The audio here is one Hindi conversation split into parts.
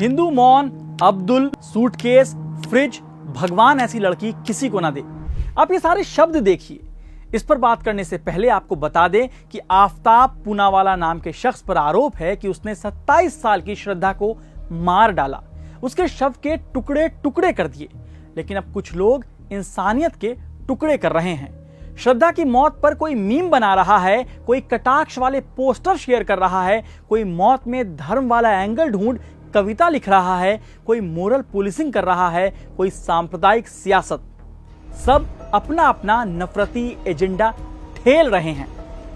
हिंदू मौन, अब्दुल, सूटकेस, फ्रिज, भगवान ऐसी लड़की किसी को ना दे। आप ये सारे शब्द देखिए। इस पर बात करने से पहले आपको बता दें कि आफताब पूनावाला नाम के शख्स पर आरोप है कि उसने 27 साल की श्रद्धा को मार डाला, उसके शव के टुकड़े टुकड़े कर दिए। लेकिन अब कुछ लोग इंसानियत के टुकड़े कर रहे हैं। श्रद्धा की मौत पर कोई मीम बना रहा है, कोई कटाक्ष वाले पोस्टर शेयर कर रहा है, कोई मौत में धर्म वाला एंगल ढूंढ कविता लिख रहा है, कोई मोरल पुलिसिंग कर रहा है, कोई सांप्रदायिक सियासत। सब अपना अपना नफरती एजेंडा ठेल रहे हैं।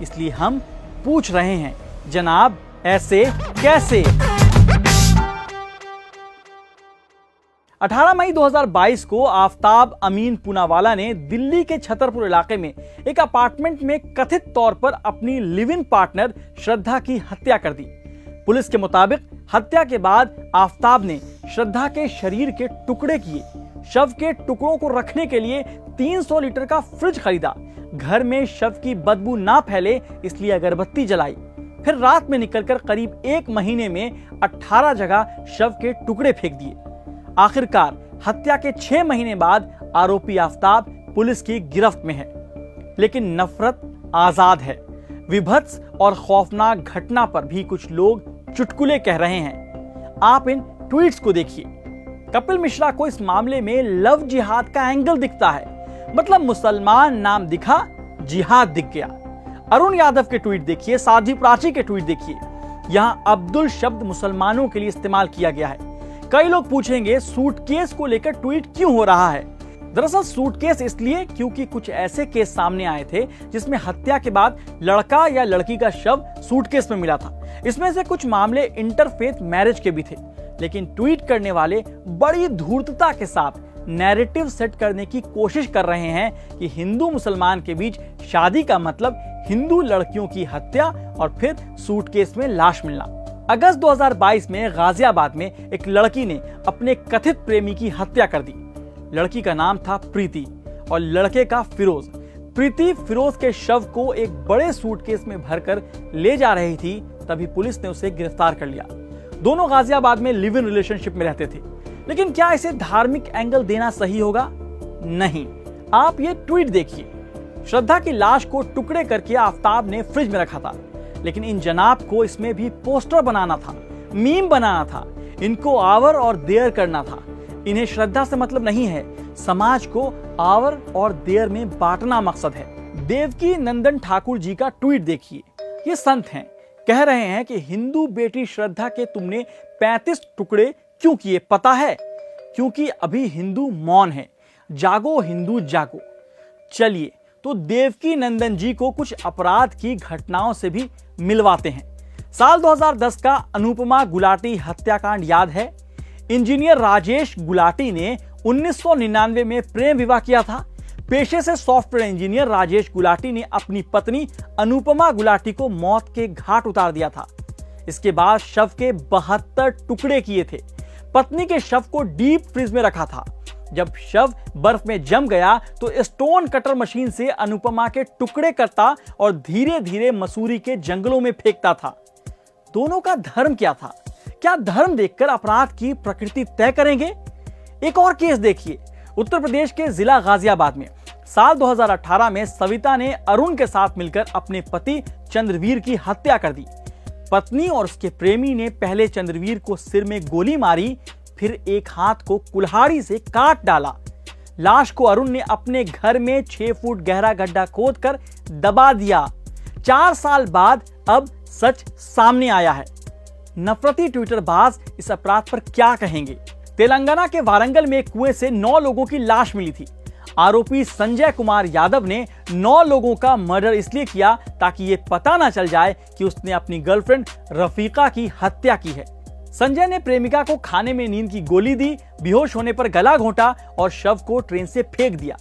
इसलिए हम पूछ रहे हैं, जनाब ऐसे कैसे? 18 मई 2022 को आफताब अमीन पूनावाला ने दिल्ली के छतरपुर इलाके में एक अपार्टमेंट में कथित तौर पर अपनी लिव इन पार्टनर श्रद्धा की हत्या कर दी। पुलिस के मुताबिक हत्या के बाद आफताब ने श्रद्धा के शरीर के टुकड़े किए, शव के टुकड़ों को रखने के लिए 300 लीटर का फ्रिज खरीदा, घर में शव की बदबू ना फैले इसलिए अगरबत्ती जलाई, फिर रात में निकलकर करीब 1 महीने में 18 जगह शव के टुकड़े फेंक दिए। आखिरकार हत्या के 6 महीने बाद आरोपी आफताब पुलिस की गिरफ्त में है। लेकिन नफरत आजाद है। विभत्स और खौफनाक घटना पर भी कुछ लोग चुटकुले कह रहे हैं। आप इन ट्वीट्स को देखिए। कपिल मिश्रा को इस मामले में लव जिहाद का एंगल दिखता है, मतलब मुसलमान नाम दिखा, जिहाद दिख गया। अरुण यादव के ट्वीट देखिए, साध्वी प्राची के ट्वीट देखिए। यहां अब्दुल शब्द मुसलमानों के लिए इस्तेमाल किया गया है। कई लोग पूछेंगे सूटकेस को लेकर ट्वीट क्यों हो रहा है। दरअसल सूटकेस इसलिए क्योंकि कुछ ऐसे केस सामने आए थे जिसमें हत्या के बाद लड़का या लड़की का शव सूटकेस में मिला था। इसमें से कुछ मामले इंटरफेथ मैरिज के भी थे। लेकिन ट्वीट करने वाले बड़ी धूर्तता के साथ नैरेटिव सेट करने की कोशिश कर रहे हैं कि हिंदू मुसलमान के बीच शादी का मतलब हिंदू लड़कियों की हत्या और फिर सूटकेस में लाश मिलना। अगस्त 2022 में गाजियाबाद में एक लड़की ने अपने कथित प्रेमी की हत्या कर दी। लड़की का नाम था प्रीति और लड़के का फिरोज। प्रीति फिरोज के शव को एक बड़े सूटकेस में भरकर ले जा रही थी, तभी पुलिस ने उसे गिरफ्तार कर लिया। दोनों गाजियाबाद में लिव इन रिलेशनशिप में रहते थे। लेकिन क्या इसे धार्मिक एंगल देना सही होगा? नहीं। आप ये ट्वीट देखिए। श्रद्धा की लाश को टुकड़े करके आफताब ने फ्रिज में रखा था, लेकिन इन जनाब को इसमें भी पोस्टर बनाना था, मीम बनाना था, इनको आवर और देयर करना था। इन्हें श्रद्धा से मतलब नहीं है, समाज को आवर और देयर में बांटना मकसद है। देवकी नंदन ठाकुर जी का ट्वीट देखिए। ये संत हैं, कह रहे हैं कि हिंदू बेटी श्रद्धा के तुमने 35 टुकड़े क्यों किए पता है? क्योंकि अभी हिंदू मौन है। जागो हिंदू जागो। चलिए तो देवकी नंदन जी को कुछ अपराध की घटनाओं से भी मिलवाते हैं। साल 2010 का अनुपमा गुलाटी हत्याकांड याद है? इंजीनियर राजेश गुलाटी ने 1999 में प्रेम विवाह किया था। पेशे से सॉफ्टवेयर इंजीनियर राजेश गुलाटी ने अपनी पत्नी अनुपमा गुलाटी को मौत के घाट उतार दिया था। इसके बाद शव के 72 टुकड़े किए थे। पत्नी के शव को डीप फ्रीज में रखा था। जब शव बर्फ में जम गया तो स्टोन कटर मशीन से अनुपमा के टुकड़े करता और धीरे धीरे मसूरी के जंगलों में फेंकता था। दोनों का धर्म क्या था? क्या धर्म देखकर अपराध की प्रकृति तय करेंगे? एक और केस देखिए। उत्तर प्रदेश के जिला गाजियाबाद में साल 2018 में सविता ने अरुण के साथ मिलकर अपने पति चंद्रवीर की हत्या कर दी। पत्नी और उसके प्रेमी ने पहले चंद्रवीर को सिर में गोली मारी, फिर एक हाथ को कुल्हाड़ी से काट डाला। लाश को अरुण ने अपने घर में 6 फुट गहरा गड्ढा खोदकर दबा दिया। 4 साल बाद अब सच सामने आया है। नफरती ट्विटरबाज इस अपराध पर क्या कहेंगे? तेलंगाना के वारंगल में एक कुएं से 9 लोगों की लाश मिली थी। आरोपी संजय कुमार यादव ने 9 लोगों का मर्डर इसलिए किया ताकि ये पता ना चल जाए कि उसने अपनी गर्लफ्रेंड रफीका की हत्या की है। संजय ने प्रेमिका को खाने में नींद की गोली दी, बेहोश होने पर गला घोंटा और शव को ट्रेन से फेंक दिया।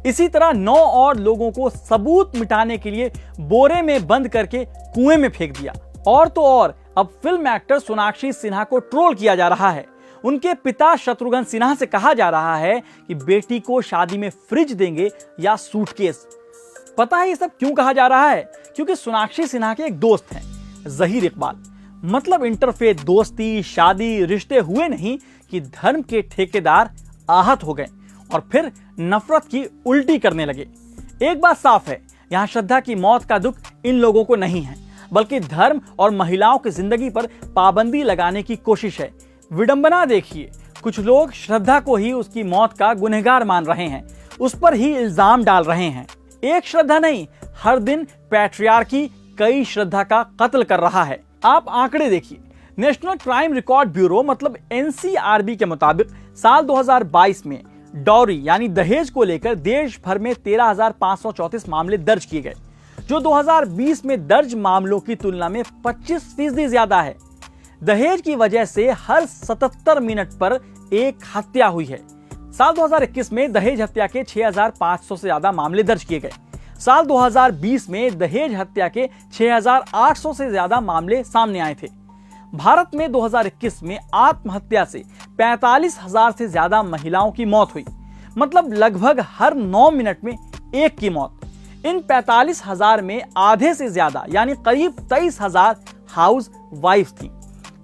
इसी तरह 9 और लोगों को सबूत मिटाने के लिए बोरे में बंद करके कुएं में फेंक दिया। और तो और अब फिल्म एक्टर सोनाक्षी सिन्हा को ट्रोल किया जा रहा है। उनके पिता शत्रुघ्न सिन्हा से कहा जा रहा है कि बेटी को शादी में फ्रिज देंगे या सूटकेस। पता है ये सब क्यों कहा जा रहा है? क्योंकि सोनाक्षी सिन्हा के एक दोस्त हैं, जहीर इकबाल। मतलब इंटरफेथ दोस्ती, शादी, रिश्ते हुए नहीं कि धर्म के ठेकेदार आहत हो गए और फिर नफरत की उल्टी करने लगे। एक बात साफ है, यहां श्रद्धा की मौत का दुख इन लोगों को नहीं है, बल्कि धर्म और महिलाओं की जिंदगी पर पाबंदी लगाने की कोशिश है। विडंबना देखिए, कुछ लोग श्रद्धा को ही उसकी मौत का गुनहगार मान रहे हैं, उस पर ही इल्जाम डाल रहे हैं। एक श्रद्धा नहीं, हर दिन पैट्रियार्की कई श्रद्धा का कत्ल कर रहा है। आप आंकड़े देखिए, नेशनल क्राइम रिकॉर्ड ब्यूरो मतलब एनसीआरबी के मुताबिक साल 2022 में डॉरी यानी दहेज को लेकर देश भर में 13,534 मामले दर्ज किए गए, जो 2020 में दर्ज मामलों की तुलना में 25% ज्यादा है। दहेज की वजह से हर 77 मिनट पर एक हत्या हुई है। साल 2021 में दहेज हत्या के 6,500 से ज्यादा मामले दर्ज किए गए। साल 2020 में दहेज हत्या के 6,800 से ज्यादा मामले सामने आए थे। भारत में 2021 में आत्महत्या से 45,000 से ज्यादा महिलाओं की मौत हुई, मतलब लगभग हर 9 मिनट में एक की मौत। इन 45,000 में आधे से ज्यादा यानी करीब 23,000 हाउस वाइफ थी।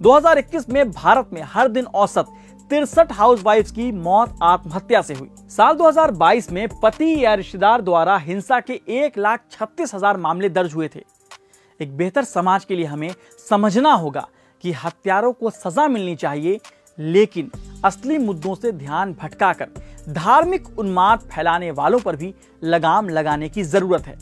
2021 में भारत में हर दिन औसत 63 हाउस वाइफ की मौत आत्महत्या से हुई। साल 2022 में पति या रिश्तेदार द्वारा हिंसा के 1,36,000 मामले दर्ज हुए थे। एक बेहतर समाज के लिए हमें समझना होगा कि हत्यारों को सजा मिलनी चाहिए, लेकिन असली मुद्दों से ध्यान भटकाकर धार्मिक उन्माद फैलाने वालों पर भी लगाम लगाने की जरूरत है।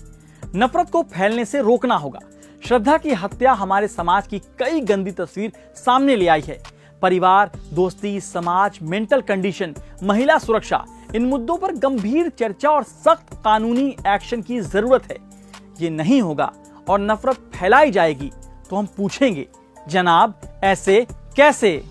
नफरत को फैलने से रोकना होगा। श्रद्धा की हत्या हमारे समाज की कई गंदी तस्वीर सामने ले आई है। परिवार, दोस्ती, समाज, मेंटल कंडीशन, महिला सुरक्षा, इन मुद्दों पर गंभीर चर्चा और सख्त कानूनी एक्शन की जरूरत है। ये नहीं होगा और नफरत फैलाई जाएगी तो हम पूछेंगे, जनाब ऐसे कैसे?